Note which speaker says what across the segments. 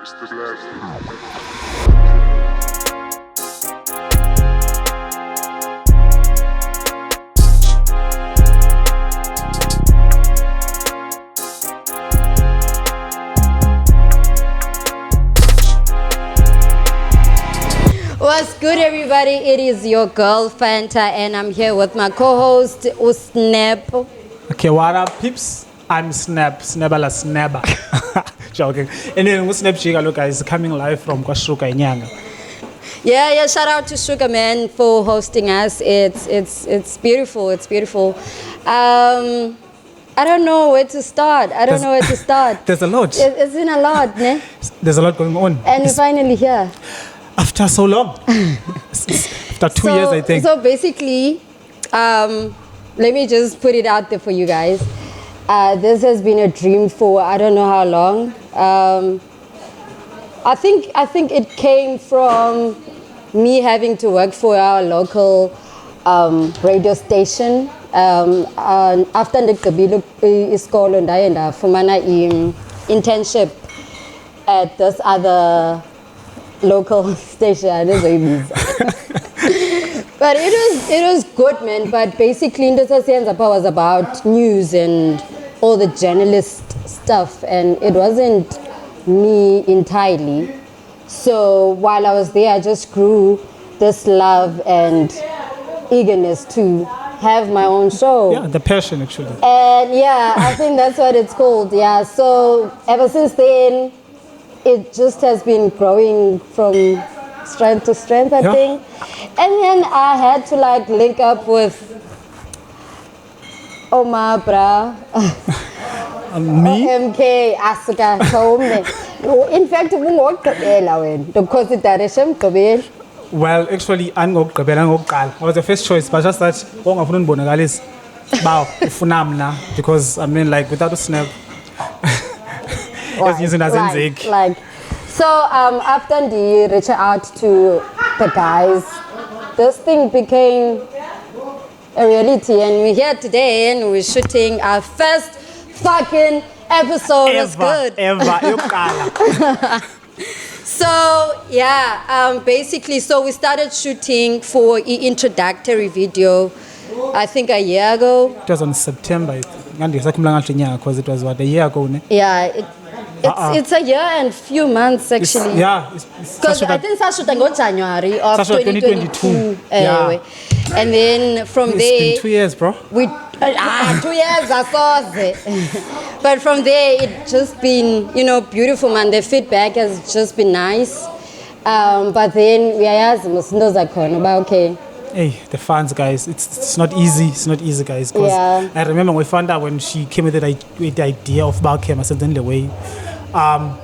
Speaker 1: It's the black.
Speaker 2: What's good, everybody? It is your girl Fanta, and I'm here with my co-host Usnap.
Speaker 3: Okay, what up, peeps? I'm Snabala Snabba. Joking. Anyway, Usnap Chiga, look, guys, coming live from Kwashuka Inyanga.
Speaker 2: Yeah. Shout out to Sugar Man for hosting us. It's beautiful. It's beautiful. I don't know where to start.
Speaker 3: There's a lot.
Speaker 2: It's been a lot, ne?
Speaker 3: There's a lot going on.
Speaker 2: And we're finally here.
Speaker 3: After so long. After 2 years, I think.
Speaker 2: So basically, let me just put it out there for you guys. This has been a dream for I don't know how long. I think it came from me having to work for our local radio station. After ndikugqibile isikolo ndaye ndafumana internship at this other local station. But it was good, man. But basically, Ndasa was about news and all the journalist stuff, and it wasn't me entirely. So while I was there, I just grew this love and eagerness to have my own show.
Speaker 3: Yeah, the passion, actually.
Speaker 2: And yeah, I think that's what it's called. Yeah. So ever since then, it just has been growing from strength to strength, I think. And then I had to like link up with Omar Bra.
Speaker 3: Me?
Speaker 2: MK Asuka Home. In fact, because it direction.
Speaker 3: Well, actually, I was the first choice, but just that because I mean, like, without a snap.
Speaker 2: So after the reach out to the guys, this thing became a reality, and we're here today and we're shooting our first fucking episode. It's good. So yeah, basically, so we started shooting for an introductory video, I think a year ago.
Speaker 3: It was on September. Because it was what, a year ago?
Speaker 2: Yeah. It's a year and few months actually. Because I think Sashuta got January of 2022.
Speaker 3: Yeah.
Speaker 2: And then from
Speaker 3: it's
Speaker 2: there.
Speaker 3: It's been 2 years, bro.
Speaker 2: 2 years, I saw it. But from there, it's just been, beautiful, man. The feedback has just been nice. But then we are okay.
Speaker 3: Hey, the fans, guys, it's not easy. It's not easy, guys. Because I remember we found out when she came with the idea of Balkem, I said, in the way. But I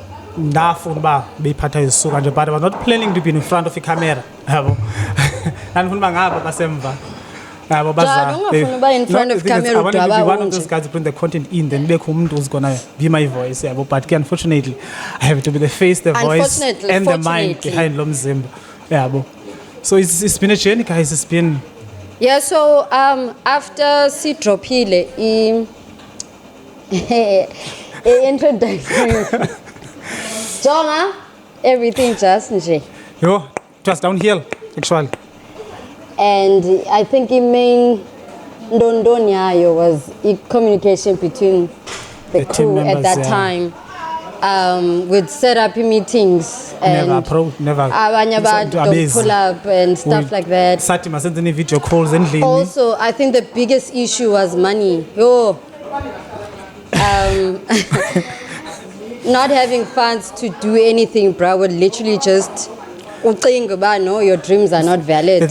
Speaker 3: was not planning to be in front of a camera. And in
Speaker 2: front of camera.
Speaker 3: I want to be one of those guys to bring the content in, then who's gonna be my voice. But unfortunately, I have to be the face, the voice, and the mind behind Lomzimba. So it's been a journey, guys. It's been.
Speaker 2: Yeah. So after Citropile, introduction, Jonah, everything just
Speaker 3: downhill, actually.
Speaker 2: And I think the main Dondonia was communication between the crew members, at that time. We'd set up meetings and pull up and stuff like that.
Speaker 3: Video calls and
Speaker 2: also, I think the biggest issue was money. Not having funds to do anything, bro, would literally just think about, no, your dreams are not valid.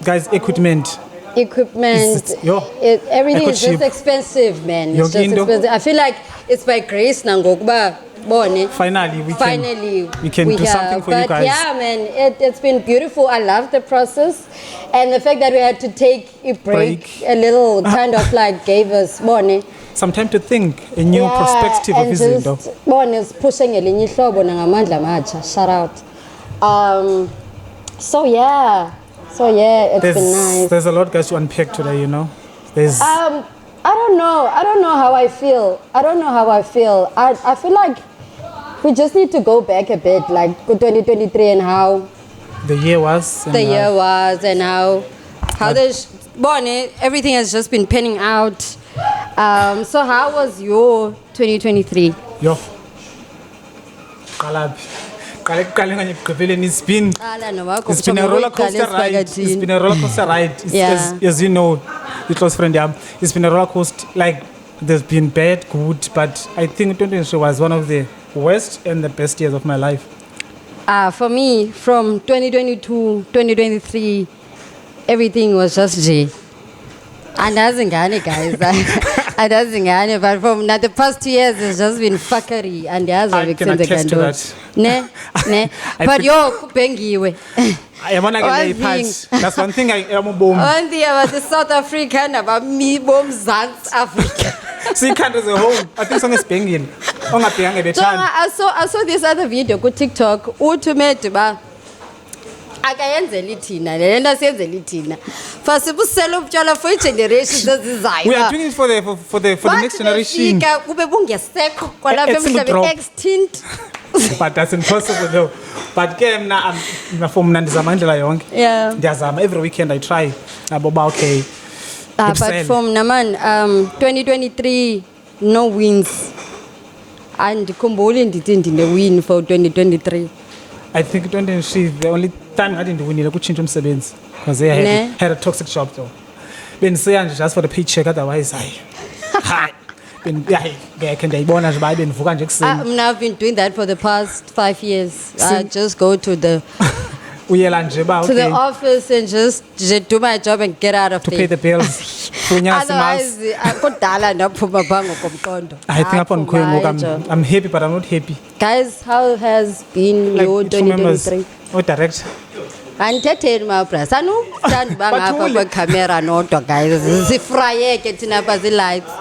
Speaker 3: Guys, equipment.
Speaker 2: Everything is just expensive, man. It's just expensive. I feel like it's by grace now.
Speaker 3: Finally, we can do something for you guys.
Speaker 2: But yeah, man, it's been beautiful. I love the process, and the fact that we had to take a break. A little kind of like gave us money.
Speaker 3: Some time to think, a new perspective of Izindo.
Speaker 2: Is pushing a linye hlobo nangamandla macha. Shout out. So yeah, it's been nice.
Speaker 3: There's a lot, guys, to unpack today. There's.
Speaker 2: I don't know how I feel. I feel like We just need to go back a bit, like 2023 and how
Speaker 3: the year was.
Speaker 2: And how everything has just been panning out. So how was your 2023?
Speaker 3: Yo. It's been a roller coaster ride. It's been a roller coaster ride. As you know, the close friend, it's been a roller coaster. Like, there's been bad, good, but I think 2023 was one of the worst and the best years of my life.
Speaker 2: For me, from 2022, 2023, everything was just J. And that's guys. And that's but from the past 2 years, it's just been fuckery. And
Speaker 3: I can attest to that.
Speaker 2: Ne. But yo, kupengiwe.
Speaker 3: That's one thing I am a bomb.
Speaker 2: One thing about the South African, about me, bomb South Africa.
Speaker 3: See, can't as a home. I think someone is pinging.
Speaker 2: So I saw this other video on TikTok. Utumete akayenzela ithina lento asiyenzela ithina fasibusela ubutshwala for generations ezizayo.
Speaker 3: We are doing it for the next generation.
Speaker 2: Kube bungesekho kwalapha emhlabeni extinct.
Speaker 3: But that's impossible though. But ke mna from ndizama indlela yonke.
Speaker 2: Yeah.
Speaker 3: Ndiyazama every weekend I try. Aboba okay.
Speaker 2: But from Naman 2023 no wins. And khumbule ndithi ndine win for 2023.
Speaker 3: I think 2023 the only time I didn't win ukutshintsha umsebenzi because I had a toxic job though. Benisiya nje just for the paycheck otherwise I
Speaker 2: I've been doing that for the past 5 years. I just go to the office and just do my job and get out of there.
Speaker 3: To pay the bills.
Speaker 2: Otherwise,
Speaker 3: I think I'm happy, but I'm not happy.
Speaker 2: Guys, how has been your 2023?
Speaker 3: What direct?
Speaker 2: Andithetheni mabras anothanda bangapha kwecamera nodwa guys sifrayeke thina apha zii-lights.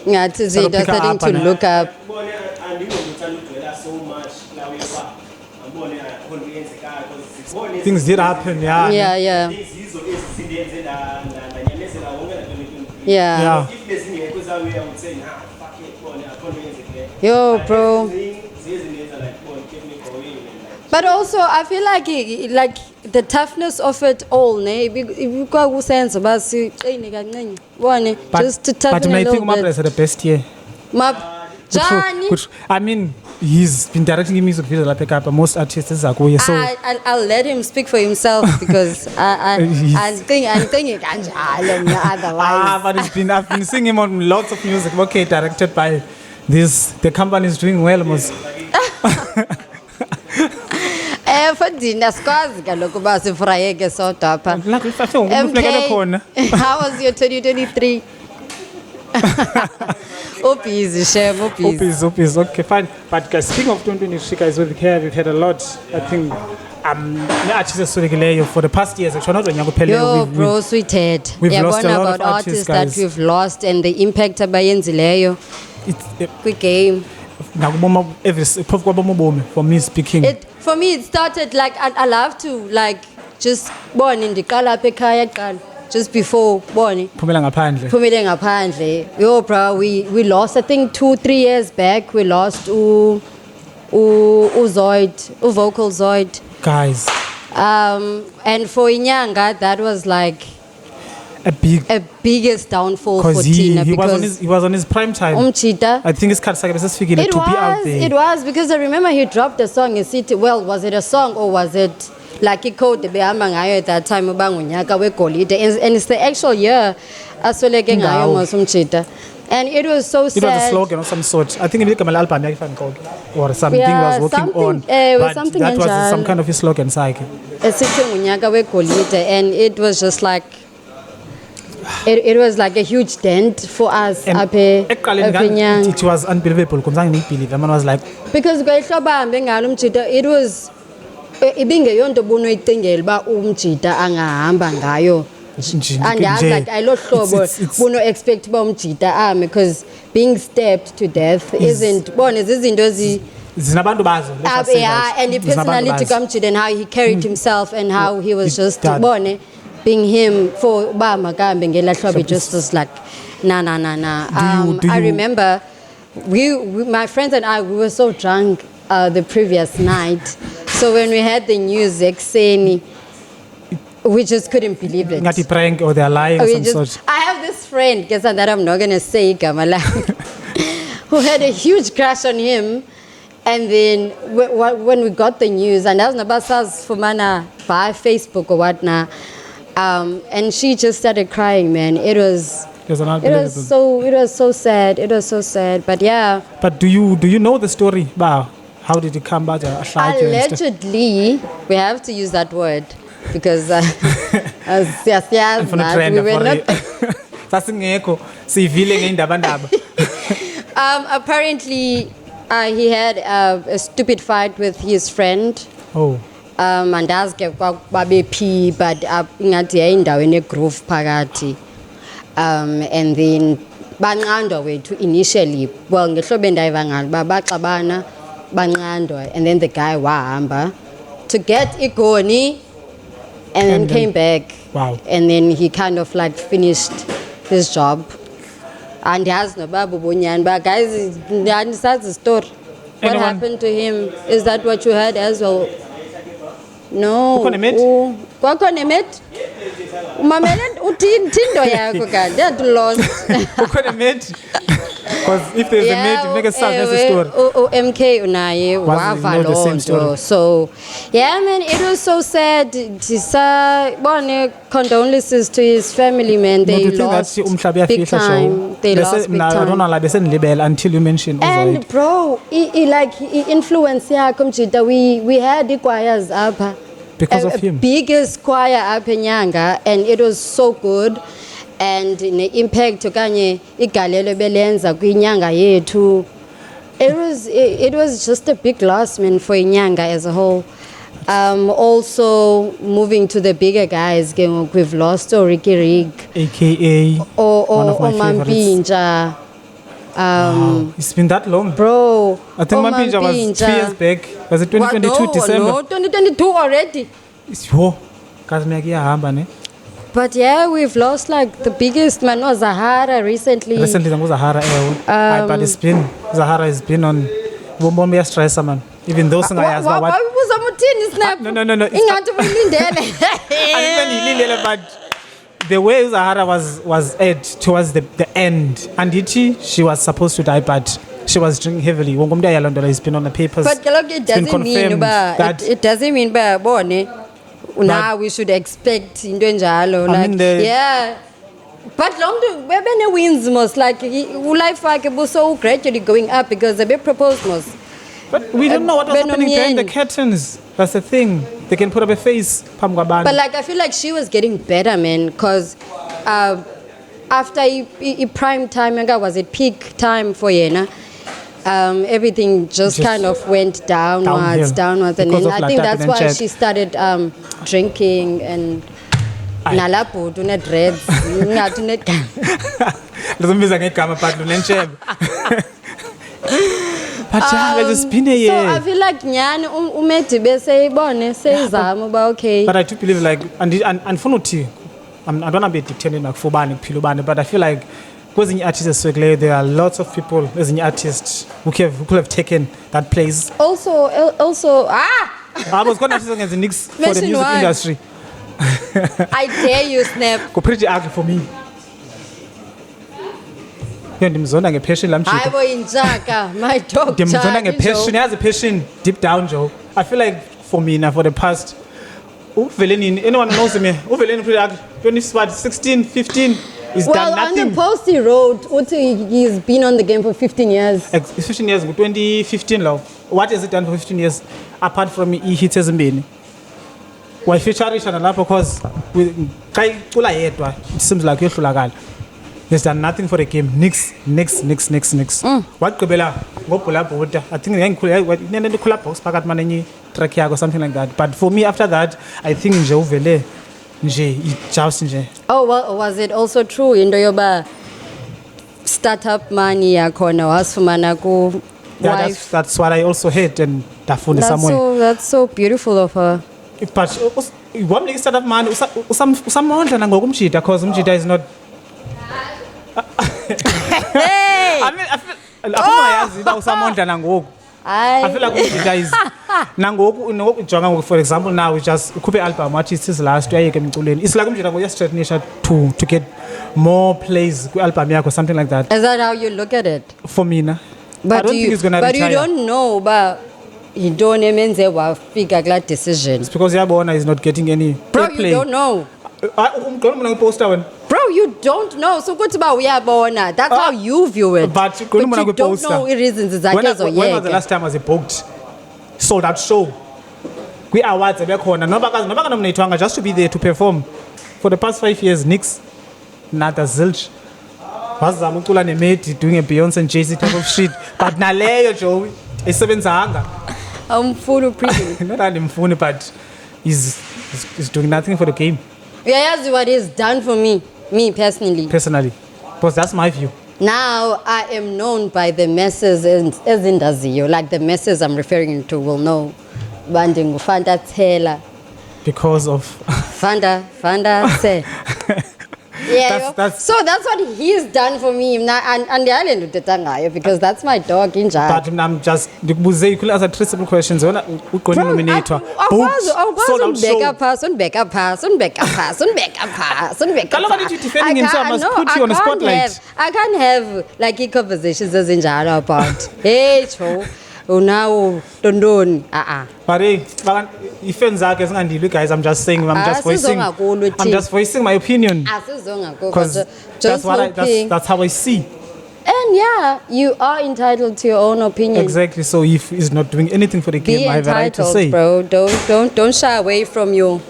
Speaker 2: Ngathi izinto starting to look up.
Speaker 3: Things did happen, yeah.
Speaker 2: Yeah. Yo, bro. But also, I feel like the toughness of it all, ne? Just to toughen a little bit.
Speaker 3: But I think the best year. I mean, he's been directing music videos like but most artists are going. So
Speaker 2: I'll let him speak for himself because I'm thinking otherwise.
Speaker 3: But I've been seeing him on lots of music. Okay, directed by this. The company is doing well, most.
Speaker 2: For dinner, skwazi kaloku ba sifrayeke sodwa apha. How was your 2023? Busy, Shem.
Speaker 3: Busy. Okay, fine. But guys, speaking of 2023, guys, we've had a lot. I think for the past years.
Speaker 2: Yo, bro, sweethead.
Speaker 3: We've lost a lot
Speaker 2: about
Speaker 3: of artists
Speaker 2: that we've lost and the impact abayenzileyo. Quick game.
Speaker 3: For me speaking.
Speaker 2: For me, it started like I love to like just born in the Kalapekaya just before born. Phumele ngaphandle. Yo, bro, we lost. I think 2-3 years back we lost Zoid, vocal Zoid.
Speaker 3: Guys.
Speaker 2: And for Inyanga, that was like a biggest downfall for Tina
Speaker 3: because he was on his prime time. I think his card to be out there.
Speaker 2: It was because I remember he dropped a song in City. Well, was it a song or was it like he called the behamba ngayo at that time ubangunyaka wegolide and it's the actual year asweleke ngayo mosumchita. And it was so sad.
Speaker 3: It was a slogan of some sort. I think it became an album or something he was working on. But that was some kind of a slogan cycle.
Speaker 2: And it was just like it was like a huge dent for us.
Speaker 3: It was unbelievable. The man was like
Speaker 2: because it was ibingeyonto bunoyicingela ba umjida angahamba ngayo. And I was like, I lost no expect bomjita because being stabbed to death isn't and the personality to come to and how he carried himself and how he was just being him for uba makahambe ngelaa hlobo, it just was like nah. I remember we my friends and I, we were so drunk the previous night, so when we had the news ekuseni, we just couldn't believe it.
Speaker 3: Ngati prank or they're lying or some sort.
Speaker 2: I have this friend, guess that I'm not gonna say Gamala, who had a huge crush on him, and then when we got the news, and that was Nabasas Fumana by Facebook or whatnot, and she just started crying, man. It was so sad. It was so sad. But yeah.
Speaker 3: But do you know the story? Bah, how did it come about?
Speaker 2: Allegedly, we have to use that word because we were not. Apparently, he had a stupid fight with his friend.
Speaker 3: Oh.
Speaker 2: And asked babe P, but ingathi yayindaweni egroove phakathi. And then banqandwa wethu initially, well ngehlobo endayiva ngalo baxabana banqandwa, and then the guy wahamba to get igoni and then came back.
Speaker 3: Wow.
Speaker 2: And then he kind of like finished his job. And he has no babu bunyan, but guys, that's the story. What happened to him? Is that what you heard as well? No. Kwakho nemate? Umamele uthindo yakho kanti yatlost.
Speaker 3: Ukho nemate? Because if there's a mate, make a sound, that's the story.
Speaker 2: MK unaye wava lonto. So yeah, man, it was so sad. Bone condolences to his family, man. They lost big time. They lost big time.
Speaker 3: I don't know, like until you mentioned.
Speaker 2: And bro, he influenced Mjita. We had the choirs up.
Speaker 3: Because of him.
Speaker 2: Biggest choir up in Nyanga, and it was so good. And the impact okanye igalelo belenza kwinyanga yethu, it was just a big loss, man, for Nyanga as a whole. Also moving to the bigger guys, we've lost Ricky Rig,
Speaker 3: aka one of my favorites. Wow. It's been that long,
Speaker 2: bro.
Speaker 3: I think Mampinja was 3 years back. Was it 2022 December?
Speaker 2: No, 2022 already. But yeah, we've lost like the biggest man was Zahara recently.
Speaker 3: Zahara, but it's been Zahara has been on Bombombia stress, man. Even those things I asked about. No. But the way Zahara was at towards the end, and she was supposed to die, but she was drinking heavily. It's been on the papers.
Speaker 2: But it doesn't mean now we should expect into yeah. But long to when wins most like life was so gradually going up because the big proposed most.
Speaker 3: But we don't know what was happening behind the curtains. That's the thing. They can put up a face. But
Speaker 2: like I feel like she was getting better, man, because after prime time, was it peak time for Yena? Everything just kind of went downwards, and then I think that's why she started drinking and nalapo to net reds, not to net. So I feel like Nyani umetibe say bone say zama ba okay.
Speaker 3: But I do believe like and for not I don't want to be dictating like for bani pilubani, but I feel like because in artists there are lots of people as in artists who could have taken that place.
Speaker 2: Also
Speaker 3: I was going to say against the Knicks for the music industry.
Speaker 2: I dare you, Snap.
Speaker 3: Go pretty ugly for me. Ndimzonda ngepassion lamchika.
Speaker 2: Hayibo injaka, my dog.
Speaker 3: Ndimzonda ngepassion, he has a passion deep down, Joe. I feel like for me now for the past anyone knows me, Uveleni pretty ugly. 16, 15, he's done nothing.
Speaker 2: On the post he wrote, he's been on the game for 15 years.
Speaker 3: 15 years, 2015 love. What has it done for 15 years apart from he hits his mbini? Why feature each other because it seems like you're fulagala. He's done nothing for the game. Nix. What Kubela? I think the collab box packet manani track or something like that. But for me, after that, I think Jovele,
Speaker 2: oh, well, was it also true in Doyoba startup money yakona was for
Speaker 3: that's what I also hate and Dafuni somewhere.
Speaker 2: That's so beautiful of her.
Speaker 3: But One make start up man usamondla nangoku umjida cause umjida is not
Speaker 2: Hey!
Speaker 3: I mean I feel akumayazi ba usamondla nangoku I feel like umjida is nangoku nokujonga ngoku for example now we just ukhuphe album wathi it's last uyayeke emculweni it's like umjida ngoya straightnisha to get more plays ku album yakho something like that.
Speaker 2: Is that how you look at it?
Speaker 3: For me na.
Speaker 2: But
Speaker 3: I don't think he's gonna
Speaker 2: but
Speaker 3: retire.
Speaker 2: you don't know but you don't emenze wafika kula decision.
Speaker 3: It's because yabona is not getting any
Speaker 2: Bro,
Speaker 3: play.
Speaker 2: you don't know.
Speaker 3: Umgqona poster when
Speaker 2: Bro, you don't know. So kuthi ba uyabona. That's how you view it.
Speaker 3: But you
Speaker 2: don't know reasons zakhe
Speaker 3: when was the
Speaker 2: zoyeka.
Speaker 3: last time was he booked sold out show kwi awards ebekhona noba kanominatwanga just to be there to perform for the past 5 years nix nada zilch wazama ucula nemedi doing a Beyonce and Jay-Z type of shit but naleyo Joey ayisebenzanga
Speaker 2: Amfuna pretty.
Speaker 3: not andimfuni but he's doing nothing for the game
Speaker 2: Uyayazi what he's done for me personally.
Speaker 3: Because that's my view.
Speaker 2: Now I am known by the masses as indaziyo, like the masses I'm referring to will know. Bandingu Fanta Tela.
Speaker 3: Because of
Speaker 2: Fanta Se. Yeah,
Speaker 3: that's
Speaker 2: so that's what he's done for me. And the island utetangayo because that's my dog in jar.
Speaker 3: But I'm just ndikubuze you could ask 3 simple questions. Wena uqona nominator. Defending himself must put you on the spotlight.
Speaker 2: I can't have like conversations as in jar about hey cho now dondoni
Speaker 3: But hey, ifenza zakhe singandilwi guys I'm just saying I'm just voicing my opinion. Because that's how I see.
Speaker 2: And yeah, you are entitled to your own opinion.
Speaker 3: Exactly. So if he's not doing anything for the game,
Speaker 2: Be
Speaker 3: I have a right to say.
Speaker 2: Bro. Don't shy away from your.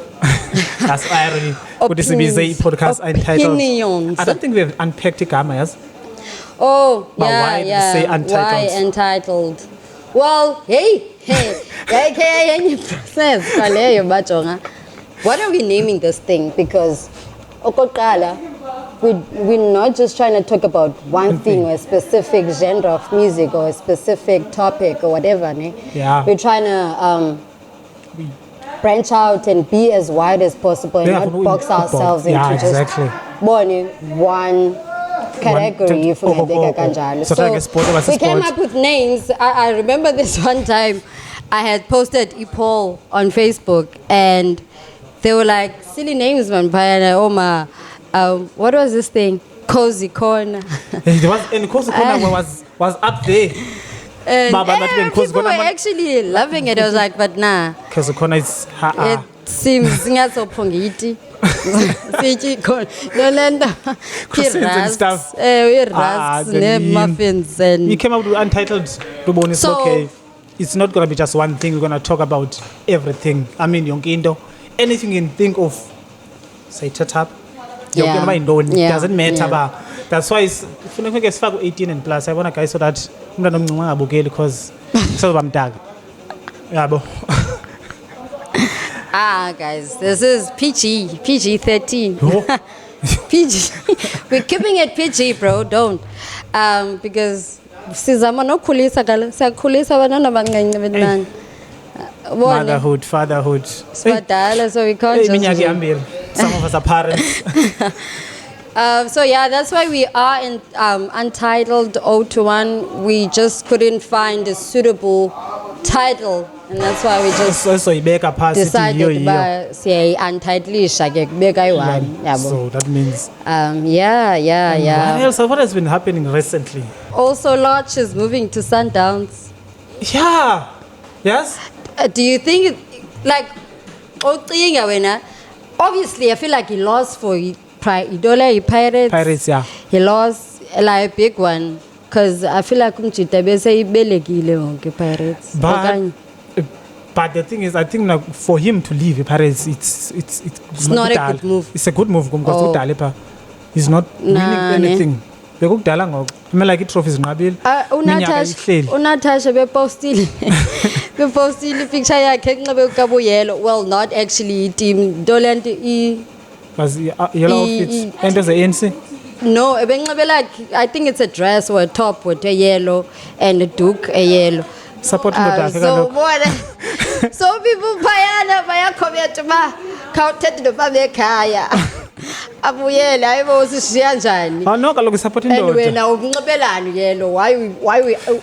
Speaker 3: That's irony. What is the podcast entitled?
Speaker 2: Opinions.
Speaker 3: I don't think we have unpacked it, yes.
Speaker 2: Oh,
Speaker 3: but
Speaker 2: yeah,
Speaker 3: why
Speaker 2: yeah.
Speaker 3: Say untitled?
Speaker 2: Why entitled? Well, hey, process. What are we naming this thing? Because okoqala, we're not just trying to talk about one thing or a specific genre of music or a specific topic or whatever. Ne?
Speaker 3: Yeah.
Speaker 2: We're trying to branch out and be as wide as possible and not box ourselves into just one category. So we came up with names. I remember this one time I had posted e-poll on Facebook and they were like silly names, man. What was this thing? Cozy Corner.
Speaker 3: And Cozy Corner was up there.
Speaker 2: And people were actually loving it. I was like, but nah.
Speaker 3: Cozy Corner is
Speaker 2: it seems pongiti.
Speaker 3: Croissants and stuff.
Speaker 2: Muffins and
Speaker 3: you came up with Untitled. So, okay. It's not gonna be just one thing. We're gonna talk about everything. I mean, Yonkindo, anything you can think of. Say tap. It doesn't matter. Yeah. That's why it's if you get 18 and plus. I want a guy so that I'm not because so I'm dog. Yeah, bo.
Speaker 2: Guys, this is PG-13.
Speaker 3: Oh.
Speaker 2: PG. We're keeping it PG, bro. Don't. Because
Speaker 3: fatherhood.
Speaker 2: So we can't just.
Speaker 3: Some of us are parents.
Speaker 2: So yeah, that's why we are in Untitled 021. We just couldn't find a suitable title. And that's why we just decided to say Untitled.
Speaker 3: So that means
Speaker 2: yeah.
Speaker 3: What else? What has been happening recently?
Speaker 2: Also, Lodge is moving to Sundowns.
Speaker 3: Yeah. Yes.
Speaker 2: Do you think obviously I feel like he lost for Pirates.
Speaker 3: Pirates, yeah.
Speaker 2: He lost like a big one because I feel like Pirates.
Speaker 3: But the thing is, I think for him to leave Pirates, it's
Speaker 2: not a good move.
Speaker 3: It's a good move because he's not winning anything. Like trophies
Speaker 2: Unatasha bepostile picture yakhe nxebe ukabo yellow. Well, not actually team Dolant
Speaker 3: was yellow outfits and as a ANC.
Speaker 2: No, like I think it's a dress or a top with a yellow and a duke a yellow.
Speaker 3: support indoda yakhe
Speaker 2: So
Speaker 3: kaloku
Speaker 2: what? So people phayana bayakhomenta ba khawuthethe nobaba ekhaya. Abuyele hayibo usishiya njani?
Speaker 3: no kaloku support
Speaker 2: And
Speaker 3: indoda
Speaker 2: wena ukunxibelani yelo why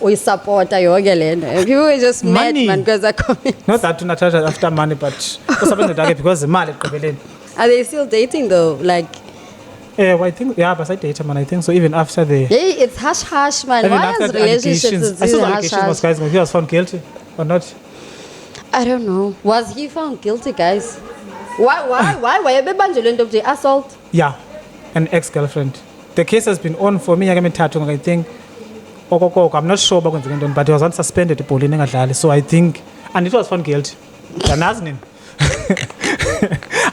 Speaker 2: we support yonke lento. People were just mad
Speaker 3: Money.
Speaker 2: man because I comment.
Speaker 3: not that Natasha after money but usupport indoda yakhe because imali ekugqibeleni.
Speaker 2: Are they still dating though? Like
Speaker 3: Well, I think but I date man. I think so. Even after the
Speaker 2: hey, it's hush man.
Speaker 3: even
Speaker 2: Why
Speaker 3: after
Speaker 2: is
Speaker 3: the
Speaker 2: relationships
Speaker 3: allegations, I
Speaker 2: is
Speaker 3: saw the
Speaker 2: hush
Speaker 3: allegations was
Speaker 2: hush?
Speaker 3: guys, he was found guilty or not.
Speaker 2: I don't know. Was he found guilty, guys? Why bebanjwe lento of assault?
Speaker 3: Yeah, an ex-girlfriend. The case has been on for me. I think. I'm not sure about the but he was unsuspended. So I think, and it was found guilty.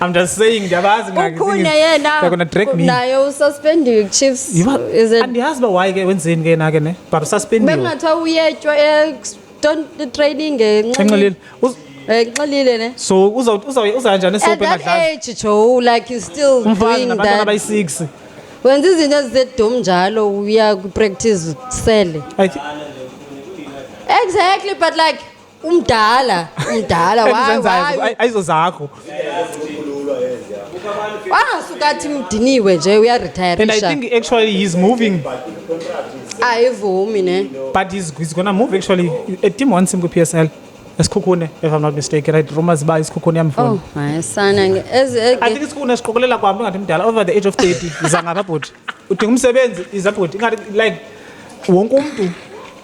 Speaker 3: I'm just saying, they're gonna drag me.
Speaker 2: Nayo suspended chiefs. Is it?
Speaker 3: And the husband why when saying again, but suspend you.
Speaker 2: Bengathiwa uyetshwa don't training
Speaker 3: So uza njani so
Speaker 2: at that age, Joe, like you still doing that.
Speaker 3: By 6.
Speaker 2: When this is zedum njalo, we are practice sell. Exactly, but like umdala, why?
Speaker 3: Ayizozakho.
Speaker 2: Wangasukathi mdiniwe nje uyaretire.
Speaker 3: And I think actually he's moving.
Speaker 2: Ayivumi ne.
Speaker 3: But he's gonna move actually. A team wants him to PSL. Esikhukhune, if I'm not mistaken, right? Rumors ba Esikhukhune yamfuna.
Speaker 2: Oh, my son.
Speaker 3: I think Esikhukhune siqokelela kwami ngathi mdala over the age of 30 iza ngapha bhuti. Udinga umsebenzi iza bhuti. Ngathi like wonke umuntu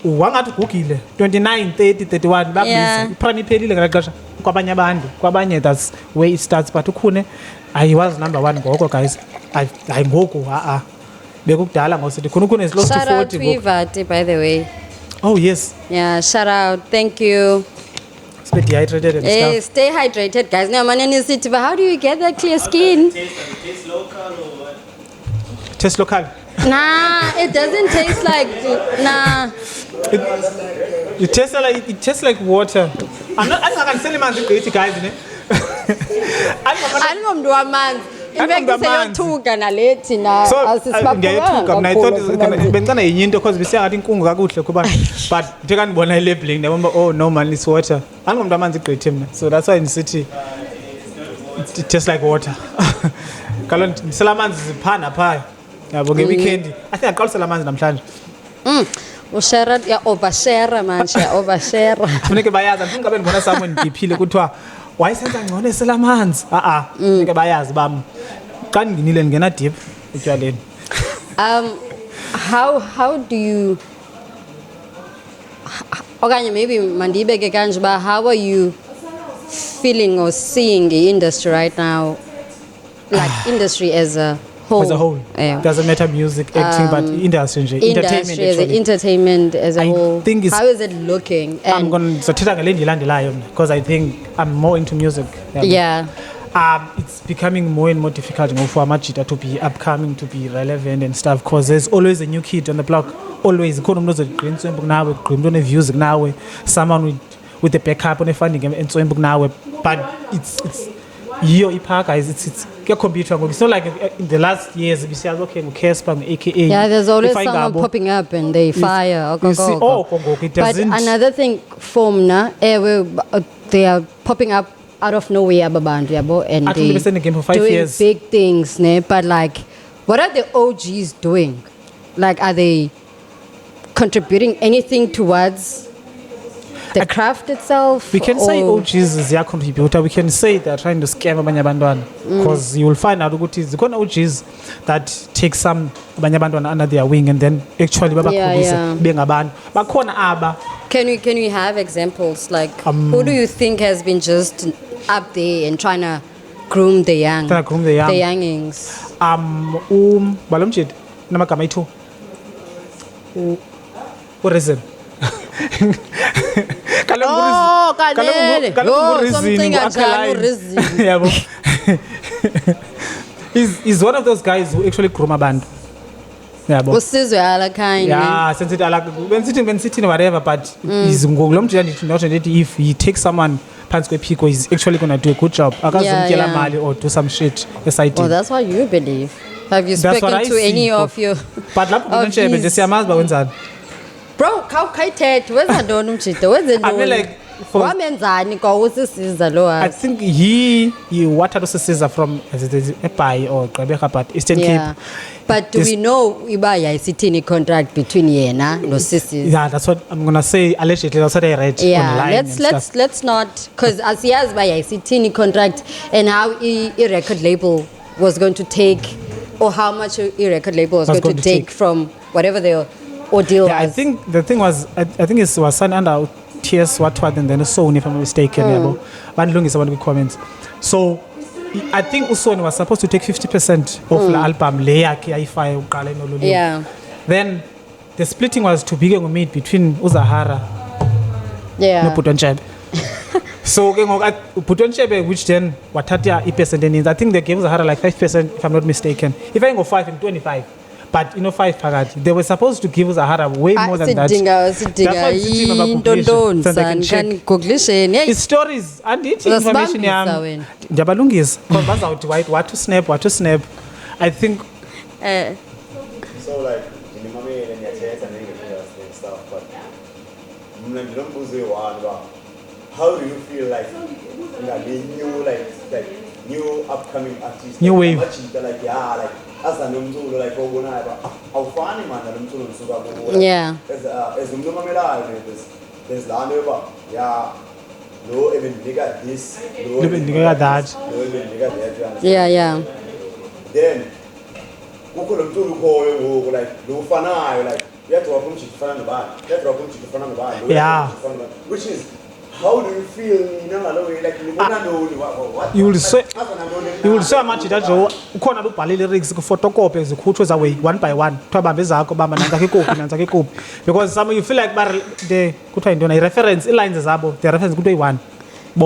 Speaker 3: wangathi ugugile 29, 30, 31 babisa. Prime iphelile ngala xesha kwabanye abantu. Kwabanye that's where it starts but ukhune I was number 1 ngoko guys. I ngoku bekukudala ngosithi khona ukhune is close to 40.
Speaker 2: Shout out to Ivati, by the way.
Speaker 3: Oh yes.
Speaker 2: Yeah, shout out. Thank you.
Speaker 3: Stay dehydrated and
Speaker 2: Hey,
Speaker 3: stuff.
Speaker 2: stay hydrated, guys. No, man, in city, but how do you get that clear skin?
Speaker 1: Taste local or what?
Speaker 3: Taste local.
Speaker 2: Nah, it doesn't taste like. Nah.
Speaker 3: It tastes like water. I'm not selling man the guys, ne?
Speaker 2: Alingomntu wamanzi. In fact,
Speaker 3: Alingomntu
Speaker 2: seyothuka nalethi na
Speaker 3: So
Speaker 2: asisibaphuka.
Speaker 3: I thought bengicana yenye into because besiya ngathi inkungu kakuhle kuba but nje kanibona I labeling ndabona oh no man it's water. Angomntu amanzi igqithe mina. So that's why in city it tastes like water. Kalon nisela amanzi ziphana phaya. Yabo ngeweekend. I think aqalisela amanzi namhlanje.
Speaker 2: Ushare ya overshare man, share overshare.
Speaker 3: Funeke bayazi andifuni ngabe ndibona someone ndiphile kuthiwa wayesenza ngcono esela amanzi. Funeke bayazi bam. Xa ndinginile ndingena deep etywaleni.
Speaker 2: How do you okanye maybe mandibeke kanje ba how are you feeling or seeing the industry right now, like industry as a whole?
Speaker 3: As a whole,
Speaker 2: Yeah.
Speaker 3: doesn't matter music, acting, but industry, entertainment.
Speaker 2: Industry as a
Speaker 3: Actually,
Speaker 2: entertainment as a
Speaker 3: I
Speaker 2: whole.
Speaker 3: think it's-
Speaker 2: How is it looking?
Speaker 3: I'm
Speaker 2: And
Speaker 3: going to tell you because I think I'm more into music.
Speaker 2: yeah.
Speaker 3: It's becoming more and more difficult for Amajita to be upcoming, to be relevant and stuff. Because there's always a new kid on the block. Always, views now. Someone with the backup on a funding and so now. But it's your ipa guys. It's computer. It's not like in the last years we say okay, AKA.
Speaker 2: Yeah, there's always someone popping up and they fire.
Speaker 3: You see, it
Speaker 2: But
Speaker 3: doesn't.
Speaker 2: another thing, they are popping up out of nowhere, babantu, yabo, and
Speaker 3: Actually, they've been in the game for 5
Speaker 2: doing
Speaker 3: years.
Speaker 2: big things, ne? But like, what are the OGs doing? Like, are they contributing anything towards the craft itself?
Speaker 3: We can say
Speaker 2: or-
Speaker 3: OGs is their contributor. We can say they're trying to scam abanye abantwana because you will find out ukuthi zikhona OGs that take some abanye abantwana under their wing and then actually babakhulise bengabantu. Bakhona aba.
Speaker 2: Can we have examples? Like, who do you think has been just up there and trying to groom the young?
Speaker 3: Trying to groom the young.
Speaker 2: The youngings.
Speaker 3: Balomjid namagama ayi-2. Ureason.
Speaker 2: Oh, kanele. Oh, something kanjani uReason.
Speaker 3: Yabo. He's one of those guys who actually groom abantu. Yabo.
Speaker 2: Usizwe ala kind.
Speaker 3: Yeah, since it when sitting whatever, but he's if he takes someone pants kwepiko, he's actually gonna do a good job. Akazumtyela mali or do some shit SID.
Speaker 2: Oh, that's what you believe. Have you
Speaker 3: That's what
Speaker 2: spoken
Speaker 3: I
Speaker 2: to
Speaker 3: see,
Speaker 2: any of your
Speaker 3: But lapho
Speaker 2: of
Speaker 3: kunshebe nje
Speaker 2: his-
Speaker 3: siyamazi ba wenzani.
Speaker 2: Bro, khawukayithethe wenza ntoni umjito wenze
Speaker 3: I mean, like,
Speaker 2: ntoni wamenzani kwa usisiza lo
Speaker 3: I think he wathathwa usisiza from eBhayi or Gqeberha but Eastern
Speaker 2: yeah.
Speaker 3: Cape.
Speaker 2: But do we know iba yayisithini contract between yena no sisi?
Speaker 3: Yeah, that's what I'm gonna say. Allegedly, that's what I read online.
Speaker 2: Let's not, because asiyazi uba yayisithini contract and how i-record label was going to take, or how much a record label was going to take from whatever the ordeal was.
Speaker 3: I think the thing was, I think it was signed under TS what and then Sony, if I'm not mistaken. One long is one of the comments. So I think Sony was supposed to take 50% of the album.
Speaker 2: Yeah.
Speaker 3: Then the splitting was to begin with meet between Uzahara and Putonchebe. So Putonchebe, which then watatia percent, I think they gave Uzahara like 5%, if I'm not mistaken. If I go 5 and 25. But 5 Pagati. They were supposed to give Zahara way more than that. That's why I'm sitting about population. So I can check. It's stories. And it's information. Jabalungis. Because out white. What to snap. I think.
Speaker 1: So like, in the moment and your chest and stuff, but how do you feel like the new upcoming artists?
Speaker 3: New wave.
Speaker 1: Like as an umzulo like awufani manje nomculo nisuka kuwo as there's land over no even bigger this no
Speaker 3: even bigger that
Speaker 2: yeah
Speaker 1: then kukho lo mculo ukhoyo ngoku like lo ufanayo like uyadropa umjito ufana nobani
Speaker 3: yeah,
Speaker 1: which is how do you feel
Speaker 3: you will say much that ukhona ubhale lyrics ku photocopy zikhutshwe zawe one by one twabambe zakho bamba nanzake copy because some you feel like the kuthiwa intona reference lines zabo the reference kuthiwa one.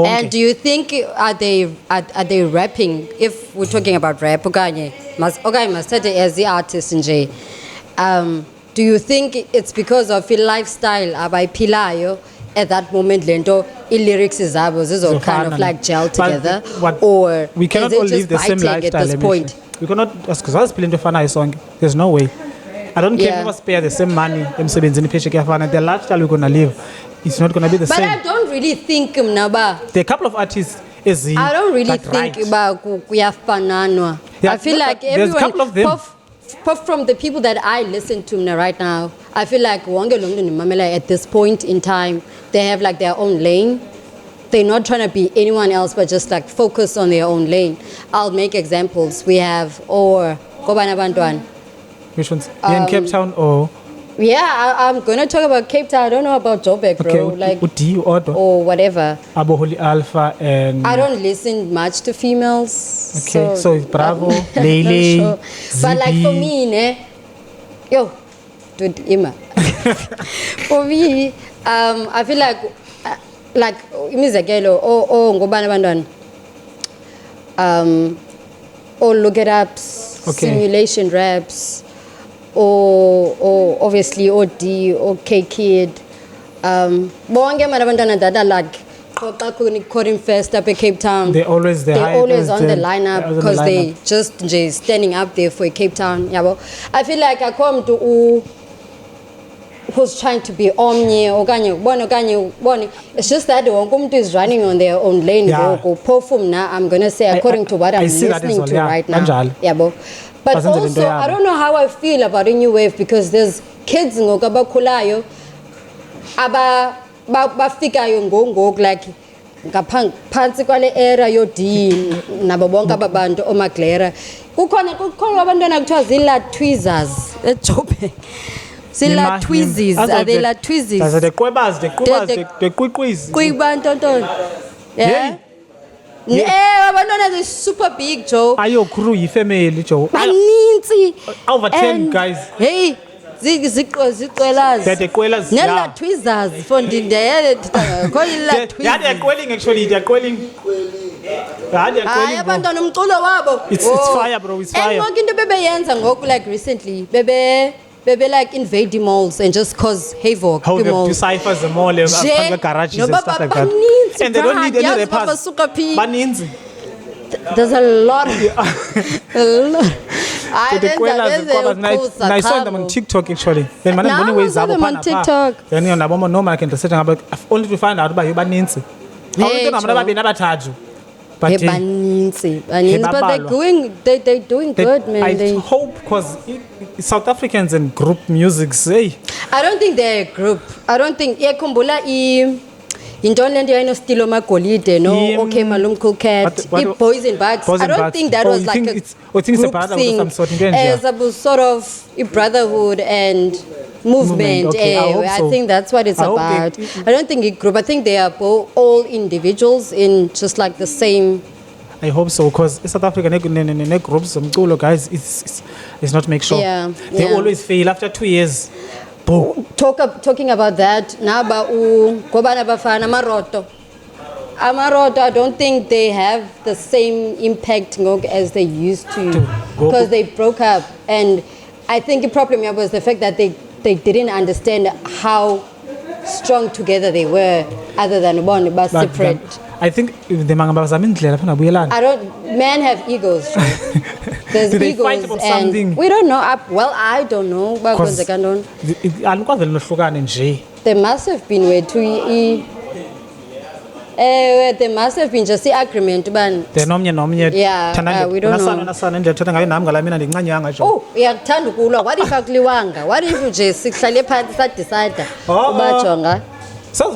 Speaker 2: And do you think are they rapping, if we're talking about rap okanye masithathe as the artist nje, do you think it's because of the lifestyle abayiphilayo at that moment lento lyrics zabo zizo kind of like gel together, or
Speaker 3: we cannot all live the same lifestyle
Speaker 2: at this point?
Speaker 3: We cannot, because plenty of fana song, there's no way. I don't care if we spare the same money emsebenzini paycheck yafana, the lifestyle we're going to live, it's not going to be the same.
Speaker 2: But I don't really think mnaba
Speaker 3: there are a couple of artists
Speaker 2: I don't really think about kuyafananwa. I feel like everyone,
Speaker 3: couple of them.
Speaker 2: From the people that I listen to right now, I feel like Wonge Longdo Mamela at this point in time, they have like their own lane. They're not trying to be anyone else, but just like focus on their own lane. I'll make examples. We have Kobana Bantuan.
Speaker 3: Which ones? In Cape Town or?
Speaker 2: Yeah, I'm gonna talk about Cape Town. I don't know about Joburg, bro.
Speaker 3: Like
Speaker 2: or whatever.
Speaker 3: Aboholi Alpha and.
Speaker 2: I don't listen much to females.
Speaker 3: Okay, so it's Bravo, Lele,
Speaker 2: sure. But like for me, dude, Ima. For me, I feel like imizekelo ngobana abantwana, or look it ups, simulation raps, or obviously OD or K Kid, bonke abantwana that are like Coding Fest up at Cape Town.
Speaker 3: They're always on
Speaker 2: the lineup because they just standing up there for Cape Town. Yeah, I feel like I come to who's trying to be omni or it's just that the one is running on their own lane. Perform now. I'm gonna say according to what I'm listening to right now. Yeah, but also I don't know how I feel about a new wave, because there's kids ngokabakulayo bafikayo ngoku like ngaphansi kwale era yodini nabo bonke ababantu omaglera kukhona abantwana kuthiwa zila tweezers eJoburg. Zila tweezers, are they la tweezers?
Speaker 3: The Qwellers, the quickwiz.
Speaker 2: Quibantonton. Yeah. Abantwana they super big, Joe.
Speaker 3: Ayo crew yifamily, Joe.
Speaker 2: Maninzi.
Speaker 3: Over 10 guys.
Speaker 2: Hey. Qwellers.
Speaker 3: They're the Qwellers.
Speaker 2: Nella tweezers for the call it tweezers.
Speaker 3: Yeah, they're quelling actually. They're quelling.
Speaker 2: Abantwana umculo wabo.
Speaker 3: It's fire, bro. It's fire.
Speaker 2: And what into bebe yenza ngoku like recently. Bebe like invade the malls and just cause havoc.
Speaker 3: How they decipher the mall and garages and stuff like that. And they don't need any rappers.
Speaker 2: There's a lot.
Speaker 3: the Qwellers, I saw them on TikTok actually. Then man, I'm going
Speaker 2: saw them on TikTok.
Speaker 3: Then you know, no man can setting up only to find out about you, but Nancy.
Speaker 2: Hey,
Speaker 3: But
Speaker 2: but they're doing good, man.
Speaker 3: I hope because South Africans and group music say.
Speaker 2: I don't think they're a group. I don't think. Yeah, kumbula Intone lento yayinostilo magolide no okay malum cool cat boys and bags. I don't think that was like a group thing as a sort of a brotherhood and movement.
Speaker 3: Okay,
Speaker 2: I think that's what it's about. I don't think a group. I think they are all individuals in just like the same.
Speaker 3: I hope so, because South Africa groups guys, it's not make sure. They always fail after 2 years.
Speaker 2: Talking about that, Naba Kobana Bafana Maroto. Amaroto, I don't think they have the same impact as they used to because they broke up. And I think the problem was the fact that they didn't understand how strong together they were, other than one but separate.
Speaker 3: I think the
Speaker 2: men have egos. There's
Speaker 3: do they
Speaker 2: egos
Speaker 3: fight about
Speaker 2: and
Speaker 3: something?
Speaker 2: we don't know. I don't know. There must have been way too. There must have been just the agreement. Yeah, we don't know. Oh, yeah, what if Akliwanga? What if you just decide?
Speaker 3: How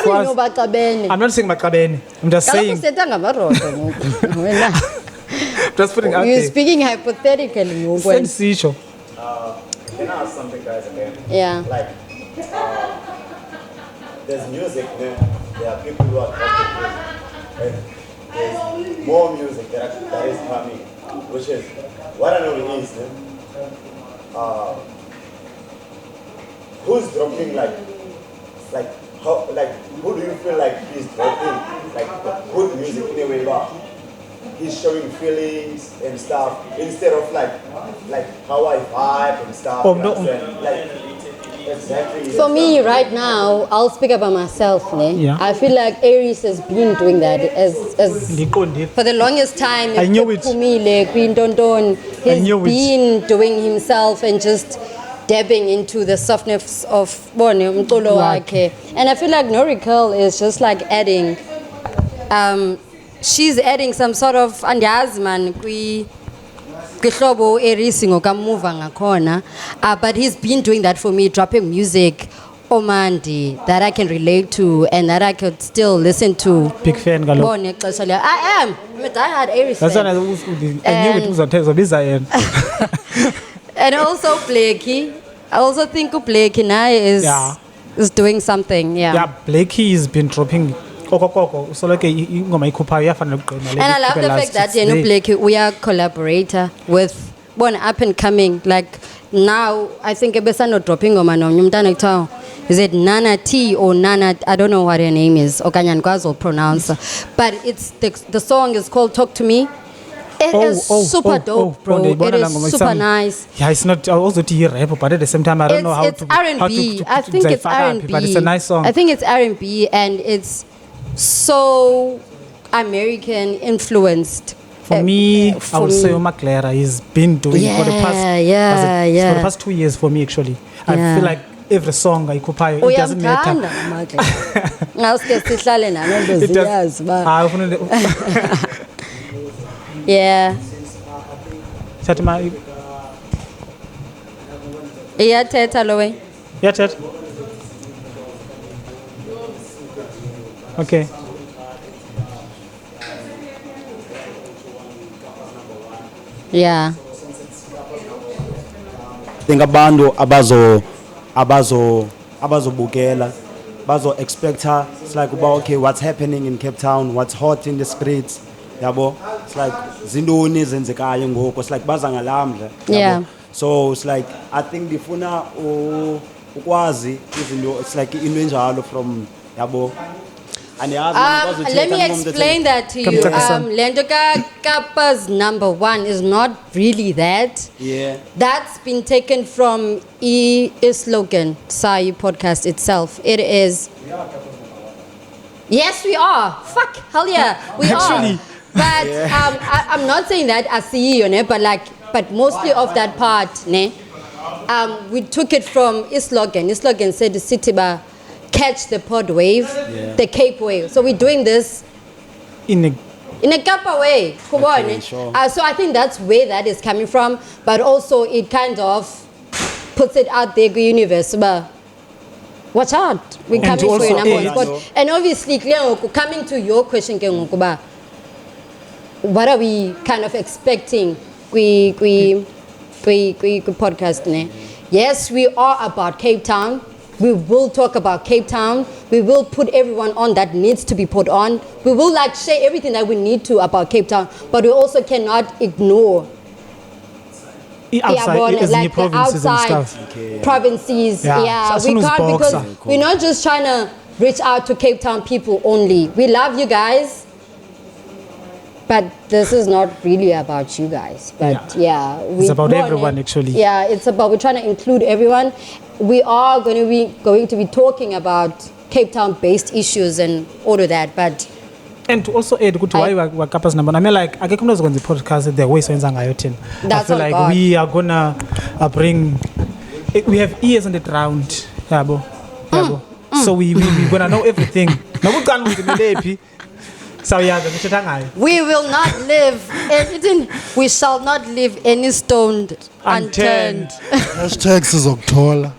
Speaker 3: do you know
Speaker 2: about Kabene?
Speaker 3: I'm not saying Makabene. I'm just saying. Just putting out
Speaker 2: You're speaking hypothetically.
Speaker 1: Can I ask something, guys, again?
Speaker 2: Yeah.
Speaker 1: Like, there's music, there are people who are talking music, and there's more music that is coming, which is, what I know is, who's dropping, who do you feel like he's dropping, like, the good music in a way, but he's showing feelings and stuff, instead of like how I vibe and stuff, exactly.
Speaker 2: For me, right now, I'll speak about myself. I feel like Aries has been doing that as for the longest time.
Speaker 3: I knew it.
Speaker 2: He's been doing himself and just dabbing into the softness of umculo wakhe. And I feel like Nori Curl is just like adding, she's adding some sort of andiyazi man kwihlobo Aries ngokamuva ngakhona, but he's been doing that for me, dropping music omandi that I can relate to and that I could still listen to.
Speaker 3: Big fan
Speaker 2: I am. I'm a diehard Aries fan.
Speaker 3: I knew it was a
Speaker 2: And also Blakey. I also think Blakey now is doing something. Yeah,
Speaker 3: Blakey has been dropping. And I
Speaker 2: love the fact that Blakey, we are collaborator with one up and coming. Like now, I think Ebesano dropping is it Nana T or Nana? I don't know what her name is. Okanyankwazi will pronounce. But it's the song is called "Talk to Me." It is super dope, bro. It is super nice.
Speaker 3: Yeah, it's not also rap, but at the same time, I don't know how
Speaker 2: it's R&B. I think it's R&B.
Speaker 3: But it's a nice song.
Speaker 2: I think it's R&B, and it's so American influenced.
Speaker 3: For me, I would say Clara has been doing for the past 2 years for me actually. I feel like every song I copy, it doesn't matter.
Speaker 2: Yeah. Yeah, Teta Lowe.
Speaker 3: Yeah, Tet. Okay.
Speaker 2: Yeah.
Speaker 4: Think abantu abazobukela bazo expect her. It's like about okay, what's happening in Cape Town, what's hot in the streets. Yabo, it's like zindoni zenzekayo ngoko. It's like baza ngalamdla.
Speaker 2: Yeah.
Speaker 4: So it's like I think difuna ukwazi izinto. It's like into enjalo from yabo.
Speaker 2: Let me explain that to you. Lendoka Kappa's number one is not really that.
Speaker 4: Yeah.
Speaker 2: That's been taken from slogan Sai podcast itself. It is. Yes, we are. Fuck, hell yeah, we
Speaker 3: Actually.
Speaker 2: are. I'm not saying that I see you, but mostly of that part, ne. We took it from Islogan. Islogan said the city bar catch the pod wave, the Cape wave. So we're doing this in a Kappa way.
Speaker 4: Okay, sure.
Speaker 2: So I think that's where that is coming from. But also it kind of puts it out there, the universe. But watch out. We're coming for you number one spot. And obviously, coming to your question, what are we kind of expecting? We podcast, ne? Yes, we are about Cape Town. We will talk about Cape Town. We will put everyone on that needs to be put on. We will share everything that we need to about Cape Town, but we also cannot ignore the outside provinces. We can't, because we're not just trying to reach out to Cape Town people only. We love you guys, but this is not really about you guys. But
Speaker 3: it's about everyone actually.
Speaker 2: Yeah, we're trying to include everyone. We are going to be talking about Cape Town based issues and all of that, but
Speaker 3: and to also add why we're Kappa's number. I mean, like, I get on the podcast the way so in Zangayotin. I feel like God. We are gonna bring. We have ears on the ground, so we're gonna know everything. So
Speaker 2: we will not live anything. We shall not leave any stone unturned.
Speaker 5: #Sizokuthola.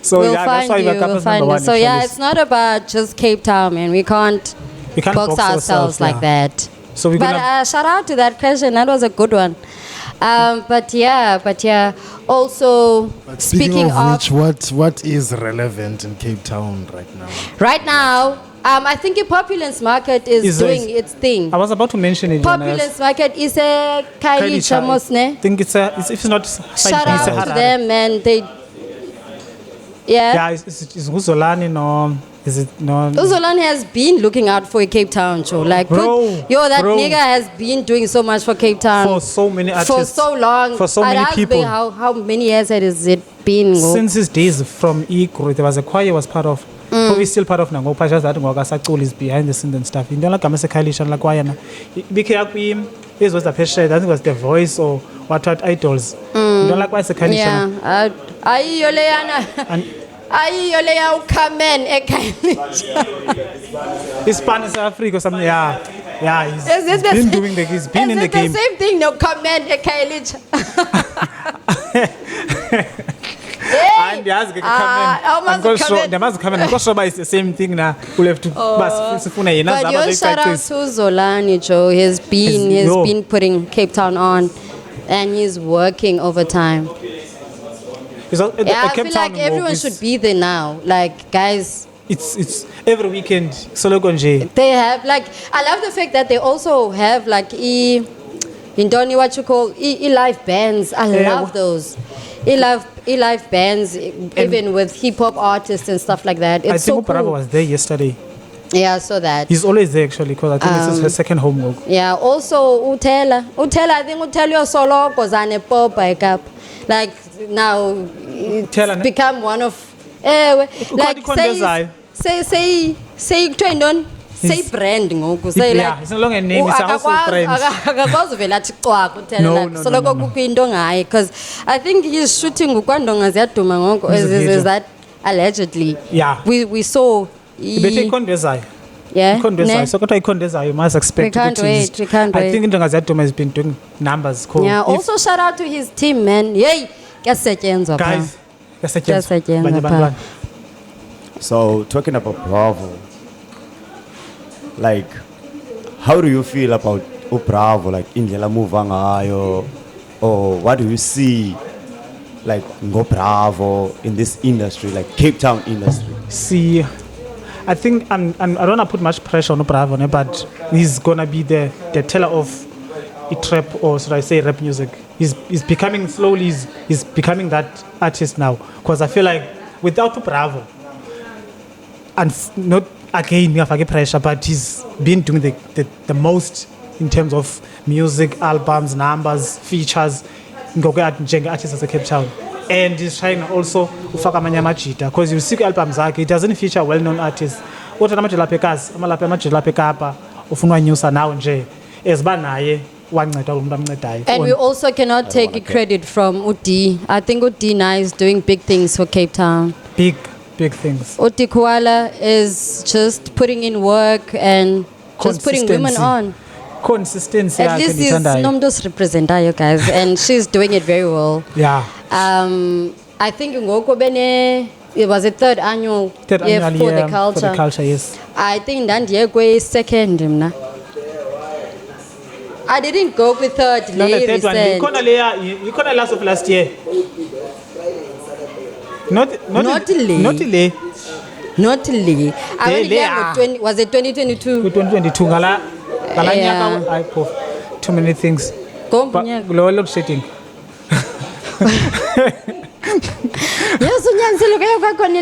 Speaker 2: So we'll find you. So it's not about just Cape Town, man. We can't box ourselves like that.
Speaker 3: So
Speaker 2: shout out to that question. That was a good one. But also speaking of
Speaker 5: which, what is relevant in Cape Town right now?
Speaker 2: Right now, I think the Populance Market is doing its thing.
Speaker 3: I was about to mention it.
Speaker 2: Populance Market is a Kailicha Mosne.
Speaker 3: I think it's not.
Speaker 2: Shout out to them, man.
Speaker 3: It's Zolani, no. Is it no?
Speaker 2: Zolani has been looking out for a Cape Town show. Like, that nigga has been doing so much for Cape Town.
Speaker 3: For so many artists.
Speaker 2: For so long.
Speaker 3: For so many people.
Speaker 2: How many years has it been?
Speaker 3: Since his days from Ikro, there was a choir was part of. Probably still part of Nangopa, just that Ngogasa is behind the scenes and stuff. In the like Kamasa Kalishan like Wayana. Biki this was the pressure, I think it was the voice or what idols. You don't like why it's a Kalishan.
Speaker 2: Come in,
Speaker 3: Spanish Africa or something, he's been doing he's been in the game.
Speaker 2: It's the same thing, no comment,
Speaker 3: and they ask they must come in. I'm sure it's the same thing now. We'll have to
Speaker 2: but your shout out to Zolani, Joe. He's been putting Cape Town on, and he's working overtime. I feel like everyone should be there now. Like, guys,
Speaker 3: it's every weekend.
Speaker 2: They have I love the fact that they also have what you call live bands. I love those. Live bands, even with hip hop artists and stuff like that. It's
Speaker 3: I think Bravo was there yesterday.
Speaker 2: Yeah, I saw that.
Speaker 3: He's always there actually, because I think this is her second homework.
Speaker 2: Yeah, also Utela, I think Utela solo because I'm a pop up. Like now, it's become one of say trend on. Say brand ngoku say
Speaker 3: it's no longer a name, it's a household brand.
Speaker 2: Akakwazi vela athi xwa kuthela soloko kukho into ngaye, because I think he's shooting ukwandonga ziyaduma ngoku. Is that allegedly?
Speaker 3: Yeah,
Speaker 2: we saw
Speaker 3: bethe ikhondezayo.
Speaker 2: Yeah,
Speaker 3: so kodwa ikhondezayo you must expect.
Speaker 2: We can't wait.
Speaker 3: I think indonga ziyaduma has been doing numbers. Cool.
Speaker 2: Yeah, also shout out to his team, man. Yay, kuyasetyenzwa
Speaker 3: guys,
Speaker 2: kuyasetyenzwa.
Speaker 4: So talking about Bravo, like, how do you feel about Bravo, like indlela muva ngayo, or what do you see like Ngo Bravo in this industry, like Cape Town industry?
Speaker 3: See, I think I don't want to put much pressure on Bravo, but he's gonna be the teller of trap, or should I say rap music. He's becoming slowly. He's becoming that artist now, because I feel like without Bravo, and not again, we have pressure, but he's been doing the most in terms of music, albums, numbers, features, artists as a Cape Town. And he's trying also ufaka amanye amajita, because you see albums zakhe, it doesn't feature well-known artists. uthi amajelapekazi amajelapha ekapa ufuna wanyusa nawe nje eziba naye wanceda umuntu amncedayo.
Speaker 2: And we also cannot take credit from Uti. I think Uti now is doing big things for Cape Town.
Speaker 3: Big things.
Speaker 2: Uti Qwellers is just putting in work and just putting women on.
Speaker 3: Consistency.
Speaker 2: At least he's Nomdos representayo, guys, and she's doing it very well.
Speaker 3: Yeah.
Speaker 2: I think it was a third annual
Speaker 3: For the culture, yes.
Speaker 2: I think Ndandiegwe is second. I didn't go with third.
Speaker 3: No, the third one. You couldn't last of last year. Not delay. Was it 2022? 2022. I proved too many things. Load shedding.
Speaker 2: Yes,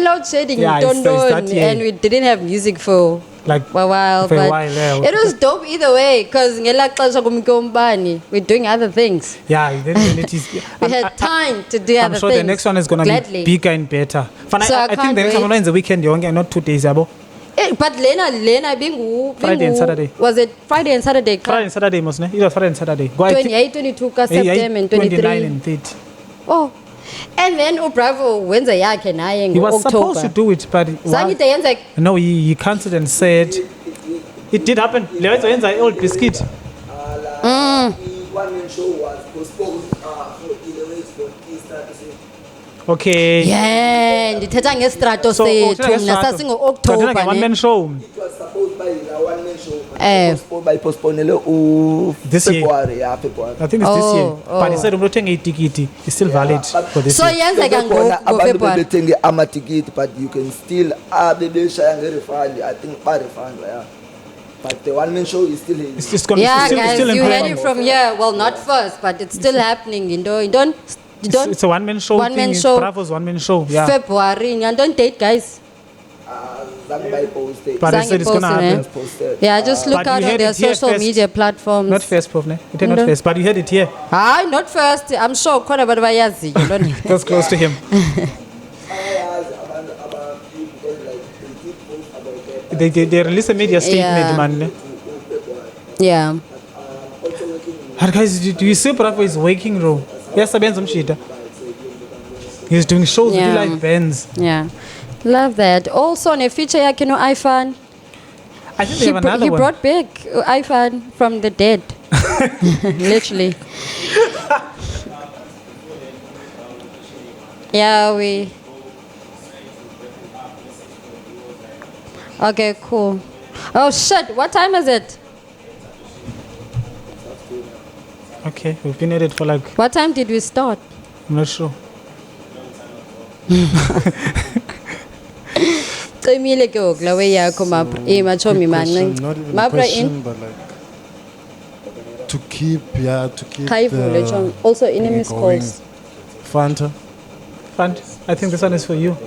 Speaker 2: load shedding. And we didn't have music for like a while. It was dope either way because we're doing other things.
Speaker 3: Yeah,
Speaker 2: we had time to do other things.
Speaker 3: I'm sure the next one is going to be bigger and better.
Speaker 2: So
Speaker 3: I think the next one is the weekend, not 2 days.
Speaker 2: But Lena
Speaker 3: Friday and Saturday.
Speaker 2: Was it Friday and Saturday?
Speaker 3: Friday and Saturday, wasn't it? It was Friday and Saturday.
Speaker 2: 28, 22, September, and 23.
Speaker 3: 29 and 30.
Speaker 2: Oh. And then Bravo when's a yak and I in
Speaker 3: He was
Speaker 2: October.
Speaker 3: supposed to do it, but no, he cancelled and said it did happen. Old biscuit.
Speaker 1: One show was postponed for delays for Easter.
Speaker 3: Okay.
Speaker 2: Yeah, ndithetha ngestrato sethu mna sasingo-October.
Speaker 3: One man show.
Speaker 1: It was supposed by a one man show. By postponed
Speaker 3: this
Speaker 1: February,
Speaker 3: year.
Speaker 1: February.
Speaker 3: I think it's this year. But he said umlothenga itikiti is still valid for this year.
Speaker 2: So yenzeka ngo-February.
Speaker 1: Bethenga amatikiti, but you can still bebeshaya nge-refund. I think by refund, yeah. But the one man show is still in.
Speaker 3: It's just gonna
Speaker 2: guys,
Speaker 3: still
Speaker 2: you heard it from here. Well, not first, but it's still happening. You don't.
Speaker 3: It's a one-man show. Bravo's one-man show. Yeah.
Speaker 2: February. And don't date, guys.
Speaker 3: But I said it's gonna happen.
Speaker 2: Yeah, just look out on their social media platforms.
Speaker 3: Not first, Prof. It ain't not first, but you heard it here.
Speaker 2: Not first. I'm sure.
Speaker 3: That's close to him. They release a media statement, man.
Speaker 2: Yeah.
Speaker 3: But guys, do you see Bravo is waking room? Yes, he's doing shows with live bands.
Speaker 2: Yeah. Love that. Also on a feature, iPhone.
Speaker 3: I think they have another
Speaker 2: he
Speaker 3: one.
Speaker 2: brought back iPhone from the dead. Literally. Yeah, we. Okay, cool. Oh shit! What time is it?
Speaker 3: Okay, we've been at it for like.
Speaker 2: What time did we start?
Speaker 3: I'm not sure.
Speaker 5: Not even a question, but like to keep
Speaker 2: also enemies
Speaker 5: going.
Speaker 2: calls.
Speaker 5: Fanta.
Speaker 3: I think this one is for you.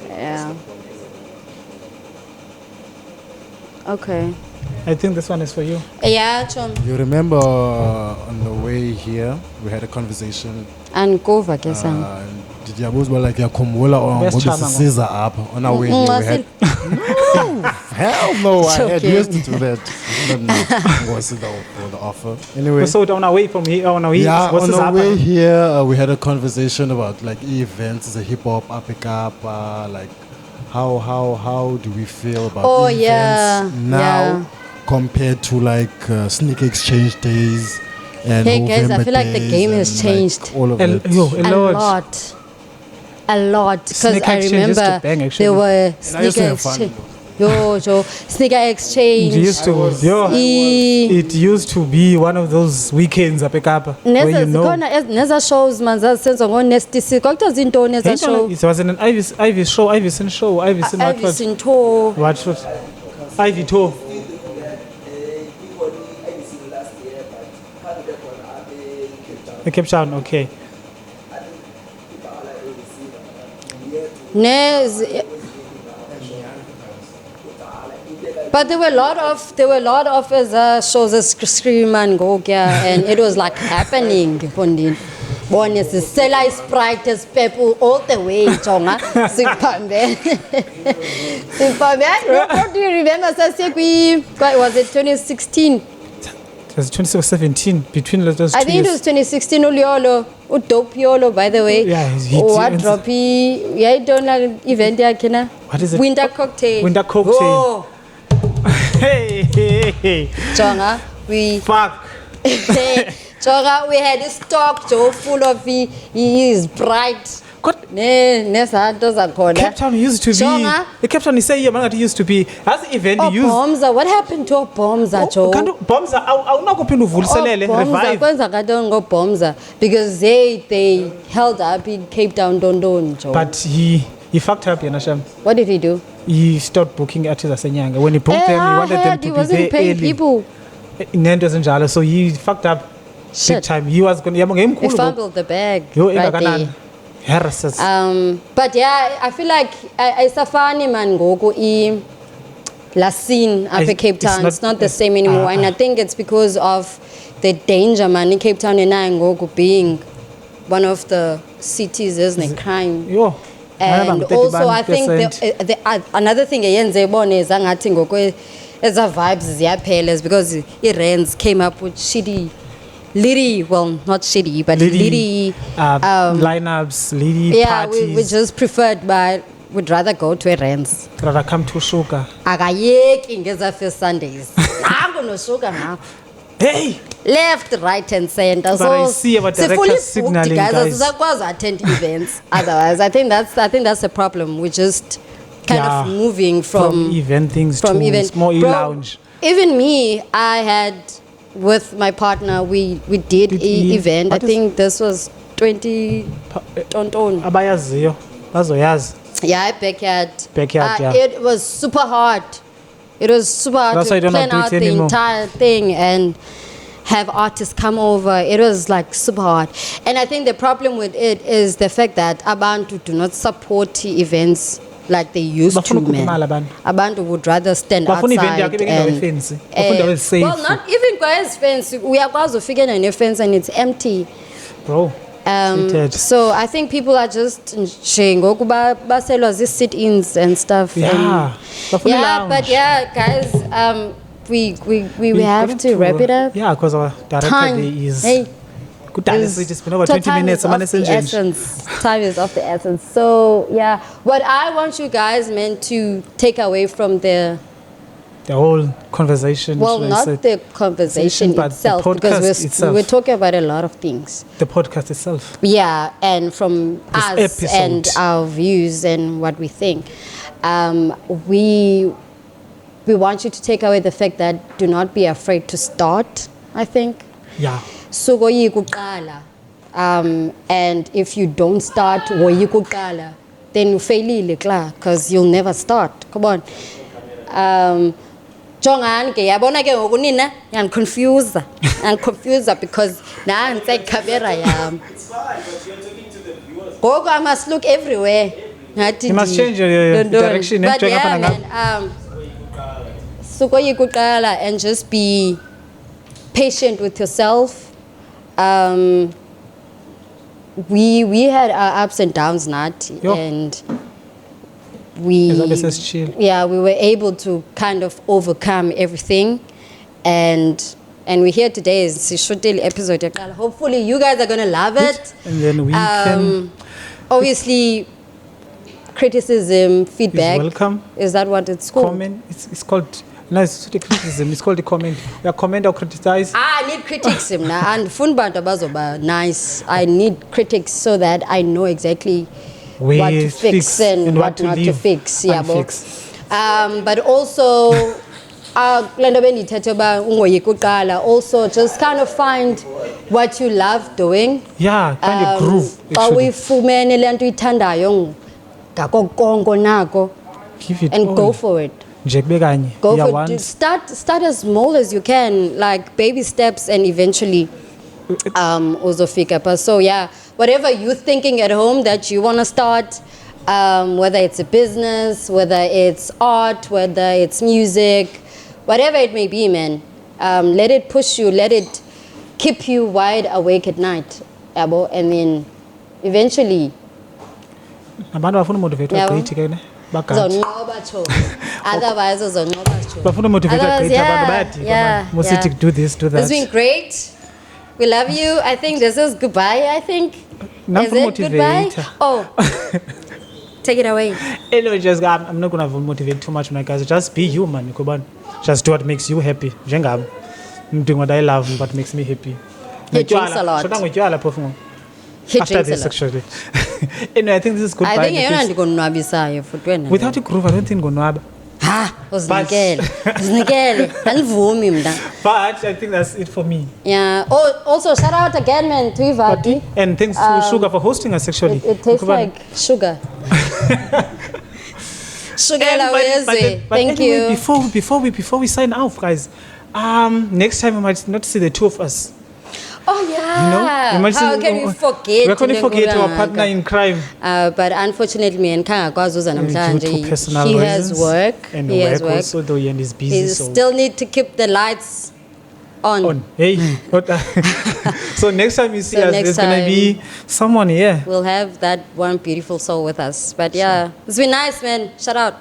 Speaker 2: Yeah. Okay.
Speaker 3: I think this one is for you.
Speaker 2: Yeah, Chon.
Speaker 5: You remember on the way here we had a conversation.
Speaker 2: And go vacation.
Speaker 5: Did you about like your Kombola or Caesar up on our way here? We had no, hell no. I had used to do that. Was it the offer? Anyway,
Speaker 3: so on our way from here, on our way,
Speaker 5: on our way here, we had a conversation about like events, the hip hop up, like how do we feel about events now compared to like sneaker exchange days? And
Speaker 2: hey guys, I feel like the game has changed
Speaker 5: like all of it.
Speaker 2: A lot. Because I remember there were sneaker exchange. Sneaker exchange.
Speaker 3: It used to be one of those weekends up where you know.
Speaker 2: Neza shows senza ngo Nesty C. Kwakuthiwa zinto neza show.
Speaker 3: It was an Ivyson show.
Speaker 2: Ivyson tour.
Speaker 3: What should? Ivy tour. Cape Town, okay.
Speaker 2: But there were a lot of shows as Scream and Go and it was like happening. Bone sisela Sprite Pepple all the way, Jonga. Sipambe. What do you remember? Was it 2016?
Speaker 3: It was 2017 between those 2
Speaker 2: I think it was 2016. Uliolo, Dope Yolo, by the way.
Speaker 3: Yeah,
Speaker 2: what droppy? Yeah, I don't like event.
Speaker 3: What is it?
Speaker 2: Winter cocktail.
Speaker 3: Winter cocktail.
Speaker 2: Oh.
Speaker 3: Hey.
Speaker 2: Jonga, we.
Speaker 3: Fuck.
Speaker 2: Jonga, we had a stock Joe full of his bright.
Speaker 3: What?
Speaker 2: Cape
Speaker 3: Town used to
Speaker 2: Jonga?
Speaker 3: be. The Cape Town is saying it used to be. As the event
Speaker 2: Oh,
Speaker 3: used.
Speaker 2: Bomza. What happened to Bomza, Joe?
Speaker 3: Bomza, awunakuphinda uvuliselele revive.
Speaker 2: Bomza because they held up in Cape Town Dondon, Joe.
Speaker 3: But he fucked up, Yanasham.
Speaker 2: What did he do?
Speaker 3: He stopped booking artists Asenyanga. When he booked them, he wanted them to
Speaker 2: he
Speaker 3: be
Speaker 2: wasn't
Speaker 3: there
Speaker 2: paying
Speaker 3: early.
Speaker 2: people.
Speaker 3: So he fucked up
Speaker 2: Shit.
Speaker 3: big time. He was going to
Speaker 2: He fumbled the bag
Speaker 3: right
Speaker 2: right there. But yeah, I feel like it's a funny man go la scene up in Cape Town. It's not the same anymore, and I think it's because of the danger, man. In Cape Town and Ngogo being one of the cities, isn't it? Crime.
Speaker 3: Yo.
Speaker 2: And also, I think the another thing is angathi ngokwe as a vibes is because Irans came up with shitty. Liddy, well, not shitty, but Liddy
Speaker 3: lineups, Liddy parties.
Speaker 2: We just preferred, but would rather go to a Rens.
Speaker 3: Rather come to Sugar.
Speaker 2: Agayeki ngeza first Sundays. Nango no Sugar now.
Speaker 3: Hey!
Speaker 2: Left, right, and center.
Speaker 3: But I see about directors signaling guys.
Speaker 2: Attend events. Otherwise, I think that's a problem. We just kind of moving from
Speaker 3: event things to small lounge.
Speaker 2: Even me, I had. With my partner, we did an event. I think this was 20 Tonton.
Speaker 3: Abayaziyo. Bazoyazi.
Speaker 2: Yeah, backyard.
Speaker 3: Yeah.
Speaker 2: It was super hard. It was super hard to plan out the entire thing and have artists come over. It was like super hard. And I think the problem with it is the fact that Abantu do not support events like they used to, man. Abantu would rather stand outside well, not even guys fence. We are going to figure out a fence and it's empty.
Speaker 3: Bro.
Speaker 2: So I think people are just sharing these sit-ins and stuff.
Speaker 3: Yeah.
Speaker 2: But yeah, guys, we have to wrap it up.
Speaker 3: Yeah, because our director is.
Speaker 2: Hey.
Speaker 3: It's been over 20 minutes.
Speaker 2: Time is of the essence. So yeah, what I want you guys meant to take away from the
Speaker 3: whole conversation.
Speaker 2: Well, not the conversation itself, because we're talking about a lot of things.
Speaker 3: The podcast itself.
Speaker 2: Yeah, and from
Speaker 3: this
Speaker 2: us
Speaker 3: episode.
Speaker 2: And our views and what we think, we want you to take away the fact that do not be afraid to start. I think.
Speaker 3: Yeah.
Speaker 2: And if you don't start, then you fail, because you'll never start. Come on. I'm confused because now I'm saying camera.
Speaker 4: It's fine, but you're talking to the viewers.
Speaker 2: I must look everywhere.
Speaker 3: You must change your direction.
Speaker 2: But yeah, man, and just be patient with yourself. We had our ups and downs, and we were able to kind of overcome everything, and we're here today. It's a short daily episode. Hopefully, you guys are gonna love it.
Speaker 3: And then we can
Speaker 2: obviously criticism, feedback.
Speaker 3: Is welcome.
Speaker 2: Is that what it's called?
Speaker 3: Comment. It's called. No, it's not a criticism. It's called a comment. You comment or criticize.
Speaker 2: I need critics, and nice. I need critics so that I know exactly what to fix and what not to fix. Yeah, but also, also just kind of find what you love doing.
Speaker 3: Yeah, kind of groove.
Speaker 2: Give it and go for it. Go for it. Start as small as you can, like baby steps, and eventually also figure. So yeah, whatever you're thinking at home that you want to start, whether it's a business, whether it's art, whether it's music, whatever it may be, man, let it push you, let it keep you wide awake at night. yabo, and then eventually
Speaker 3: abantu bafuna umotivate
Speaker 2: Yabo.
Speaker 3: great ke ne bagadi
Speaker 2: uzonqoba cho otherwise uzonqoba cho
Speaker 3: bafuna umotivate
Speaker 2: Otherwise,
Speaker 3: great abantu
Speaker 2: yeah,
Speaker 3: bayadika
Speaker 2: yeah,
Speaker 3: man mosithi
Speaker 2: yeah.
Speaker 3: do this do that
Speaker 2: It's been great. We love you. I think this is goodbye, I think.
Speaker 3: Nam
Speaker 2: Is
Speaker 3: for
Speaker 2: it goodbye?
Speaker 3: motivator.
Speaker 2: Oh. Take it away.
Speaker 3: Anyway, just I'm not gonna motivate too much, my guys. Just be you, man. Kubani. Just do what makes you happy. Njengam. I'm doing what I love, what makes me happy.
Speaker 2: He drinks a lot. He
Speaker 3: After
Speaker 2: drinks
Speaker 3: this,
Speaker 2: a lot.
Speaker 3: actually. Anyway, I think this is goodbye.
Speaker 2: I think
Speaker 3: because
Speaker 2: yena ndikonwabisayo futhi wena.
Speaker 3: without a groove, I don't think ngonwaba.
Speaker 2: Ha, uzinikele. Uzinikele. Andivumi mna.
Speaker 3: But I think that's it for me.
Speaker 2: Yeah. Oh, also shout out again, man, to Ivati.
Speaker 3: And thanks to Sugar for hosting us, actually.
Speaker 2: It tastes
Speaker 3: Kubani.
Speaker 2: like sugar. Sugar
Speaker 3: And
Speaker 2: lawezwe.
Speaker 3: but
Speaker 2: Thank
Speaker 3: anyway,
Speaker 2: you.
Speaker 3: before we sign off, guys, next time we might not see the two of us.
Speaker 2: Oh yeah.
Speaker 3: Imagine
Speaker 2: How can we forget?
Speaker 3: We're going to forget our partner in crime.
Speaker 2: But unfortunately, me and Kangakwazi uza namhlanje.
Speaker 3: Due to personal
Speaker 2: He has
Speaker 3: reasons
Speaker 2: work.
Speaker 3: And
Speaker 2: He
Speaker 3: work
Speaker 2: has work.
Speaker 3: also, though Ian is busy.
Speaker 2: He
Speaker 3: so
Speaker 2: still need to keep the lights on.
Speaker 3: Hey, so next time you see
Speaker 2: So
Speaker 3: us,
Speaker 2: next
Speaker 3: there's going to be someone here.
Speaker 2: We'll have that one beautiful soul with us. But yeah, it's been nice, man. Shout out.